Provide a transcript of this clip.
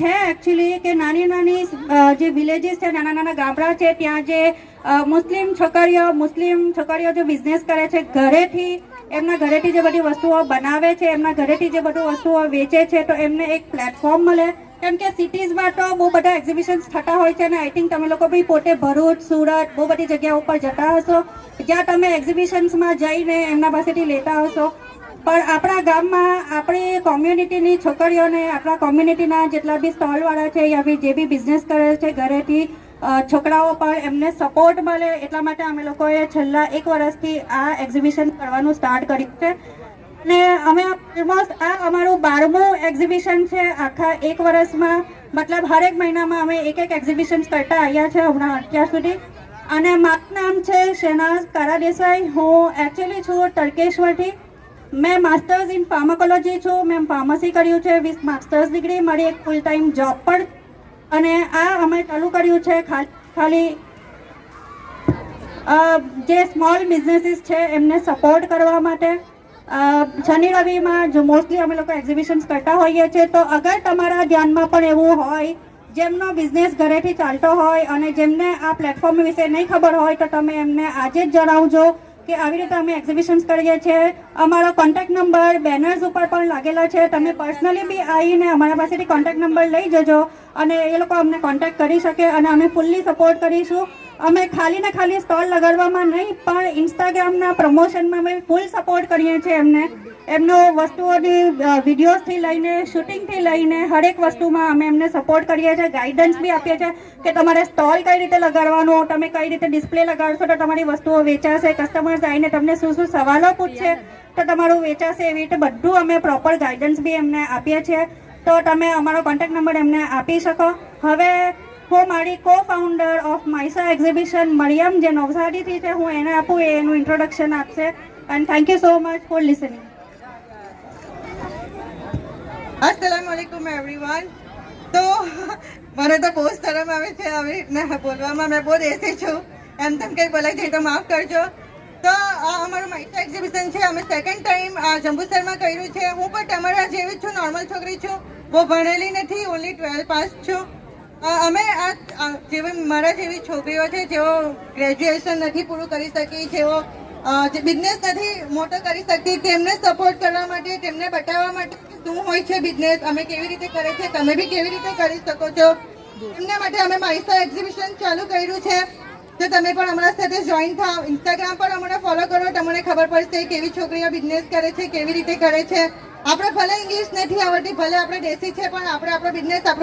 છે એકચ્યુઅલી કે નાની નાની જે વિલેજીસ છે, નાના નાના ગામડા છે, ત્યાં જે મુસ્લિમ છોકરીઓ જે બિઝનેસ કરે છે ઘરેથી, એમના ઘરેથી જે બધી વસ્તુઓ બનાવે છે, એમના ઘરેથી જે બધી વસ્તુઓ વેચે છે, તો એમને એક પ્લેટફોર્મ મળે. કેમ કે સિટીઝમાં તો બહુ બધા એક્ઝિબિશન્સ થતા હોય છે અને આઈ થિંક તમે લોકો બી પોતે ભરૂચ, સુરત બહુ બધી જગ્યા ઉપર જતા હશો, જ્યાં તમે એક્ઝિબિશન્સમાં જઈને એમના પાસેથી લેતા હશો. પણ આપણા ગામમાં આપણી કોમ્યુનિટીની છોકરીઓને, આપણા કોમ્યુનિટીના જેટલા બી સ્ટોલવાળા છે યા બી જે બી બિઝનેસ કરે છે ઘરેથી, છોકરાઓ પણ એમને સપોર્ટ મળે એટલા માટે અમે લોકોએ છેલ્લા 1 વર્ષથી આ એક્ઝિબિશન કરવાનું સ્ટાર્ટ કર્યું છે. અને અમે ઓલમોસ્ટ આ અમારું 12મું એક્ઝિબિશન છે આખા 1 વર્ષમાં. મતલબ હરેક મહિનામાં અમે એક એક્ઝિબિશન કરતા આવ્યા છે હમણાં અત્યાર સુધી. અને મારું નામ છે શહેનાઝ કારા દેસાઈ. હું એકચ્યુઅલી છું તડકેશ્વરથી. મેં માસ્ટર્સ ઇન ફાર્માકોલોજી છું. મેં ફાર્મસી કર્યું છે વિથ માસ્ટર્સ ડિગ્રી, મારી એક ફૂલ ટાઈમ જોબ પણ. અને આ અમે ચાલુ કર્યું છે ખાલી જે સ્મોલ બિઝનેસીસ છે એમને સપોર્ટ કરવા માટે. શનિ રવિમાં જો મોસ્ટલી અમે લોકો એક્ઝિબિશન્સ કરતા હોઈએ છીએ, તો અગર તમારા ધ્યાનમાં પણ એવું હોય જેમનો બિઝનેસ ઘરેથી ચાલતો હોય અને જેમને આ પ્લેટફોર્મ વિશે નહીં ખબર હોય, તો તમે એમને આજે જ જણાવજો કે આવી રીતે અમે એક્ઝિબિશન્સ કરીએ છીએ. અમારો કોન્ટેક્ટ નંબર બેનર્સ ઉપર પણ લાગેલા છે. તમે પર્સનલી બી આવીને અમારા પાસેથી કોન્ટેક્ટ નંબર લઈ જજો અને એ લોકો અમને કોન્ટેક્ટ કરી શકે અને અમે ફૂલ્લી સપોર્ટ કરીશું. અમે ખાલી ને ખાલી સ્ટોલ લગાડવામાં નહીં, પણ ઇન્સ્ટાગ્રામના પ્રમોશનમાં અમે ફૂલ સપોર્ટ કરીએ છીએ એમને. એમનો વસ્તુઓની વિડીયોઝથી લઈને, શૂટિંગથી લઈને હરેક વસ્તુમાં અમે એમને સપોર્ટ કરીએ છીએ, ગાઈડન્સ બી આપીએ છીએ કે તમારે સ્ટોલ કઈ રીતે લગાડવાનો, તમે કઈ રીતે ડિસ્પ્લે લગાડશો તો તમારી વસ્તુઓ વેચાશે, કસ્ટમર્સ આવીને તમને શું શું સવાલો પૂછશે તો તમારું વેચાશે. એવી રીતે બધું અમે પ્રોપર ગાઈડન્સ બી એમને આપીએ છીએ. તો તમે અમારો કોન્ટેક્ટ નંબર એમને આપી શકો. હવે હું મારી co founder of Maisa exhibition Maryam જે નવસારીથી છે, હું એને આપું, એનું ઇન્ટ્રોડક્શન આપશે. And thank you so much for listening. अस्सलामुअलैकुम एवरीवन. तो મને તો બહુ શરમ આવે છે આવી રીતના બોલવામાં. મેં બહુ દેશી છું, એમ તેમ કંઈ બોલાઈ જાય તો માફ કરજો. તો આ અમારું માઇસા એક્ઝિબિશન છે. અમે સેકન્ડ ટાઈમ જંબુસરમાં કર્યું છે. હું પણ તમારા જેવી જ છું, નોર્મલ છોકરી છું, બહુ ભણેલી નથી, ઓનલી 12 પાસ છું. અમે આ જેવી મારા જેવી છોકરીઓ છે જેઓ ગ્રેજ્યુએશન નથી પૂરું કરી શકી, જેઓ બિઝનેસ નથી મોટો કરી શકતી, તેમને સપોર્ટ કરવા માટે, તેમને બતાવવા માટે શું હોય છે બિઝનેસ, અમે કેવી રીતે કરે છે, તમે બી કેવી રીતે કરી શકો છો, એમના માટે અમે માઇસા એક્ઝિબિશન ચાલુ કર્યું છે. તો તમે પણ અમારા સાથે જોઈન થાઓ. ઇન્સ્ટાગ્રામ પર અમને ફોલો કરો, તમને ખબર પડશે કેવી છોકરીઓ બિઝનેસ કરે છે, કેવી રીતે કરે છે. આપણે ભલે ઇંગ્લિશ નથી આવડતી, ભલે આપણે દેશી છે, પણ આપણે આપણો બિઝનેસ આપણો